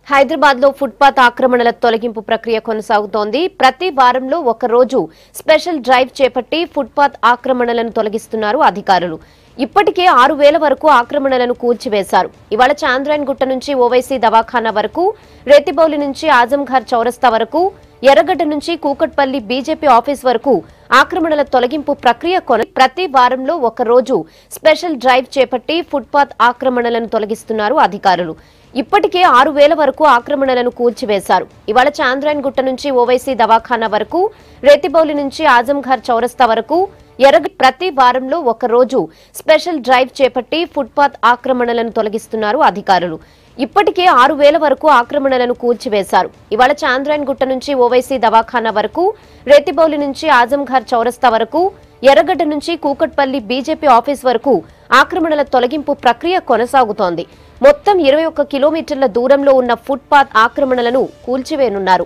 హైదరాబాద్ లో ఫుట్పాత్ ఆక్రమణల తొలగింపు ప్రక్రియ కొనసాగుతోంది. ప్రతి వారంలో ఒక రోజు స్పెషల్ డ్రైవ్ చేపట్టి ఫుట్పాత్ ఆక్రమణలను తొలగిస్తున్నారు అధికారులు. ఇప్పటికే 6000 వరకు ఆక్రమణలను కూల్చివేశారు. ఇవాళ చాంద్రాయన్ గుట్ట నుంచి ఓవైసీ దవాఖానా వరకు, రేతిబౌలి నుంచి ఆజంఘర్ చౌరస్తా వరకు, ఎర్రగడ్డ నుంచి కూకట్పల్లి బీజేపీ ఆఫీస్ వరకు ఆక్రమణల తొలగింపు ప్రక్రియ ప్రతి వారంలో ఒక రోజు స్పెషల్ డ్రైవ్ చేపట్టి ఫుట్పాత్ ఆక్రమణలను తొలగిస్తున్నారు అధికారులు. ఇప్పటికే 6000 వరకు ఆక్రమణలను కూల్చివేశారు. ఇవాళ చాంద్రాయన్ గుట్ట నుంచి ఓవైసీ దవాఖానా వరకు, రేతిబౌలి నుంచి ఆజంఘర్ చౌరస్తా వరకు, ప్రతి వారంలో ఒక రోజు స్పెషల్ డ్రైవ్ చేపట్టి ఫుట్పాత్ ఆక్రమణలను తొలగిస్తున్నారు అధికారులు. ఇప్పటికే 6000 వరకు ఆక్రమణలను కూల్చివేశారు. ఇవాళ చాంద్రాయన్ గుట్ట నుంచి ఓవైసీ దవాఖానా వరకు, రేతిబౌలి నుంచి ఆజంఘర్ చౌరస్తా వరకు, ఎర్రగడ్డ నుంచి కూకట్పల్లి బీజేపీ ఆఫీస్ వరకు ఆక్రమణల తొలగింపు ప్రక్రియ కొనసాగుతోంది. మొత్తం 21 కిలోమీటర్ల దూరంలో ఉన్న ఫుట్పాత్ ఆక్రమణలను కూల్చివేయనున్నారు.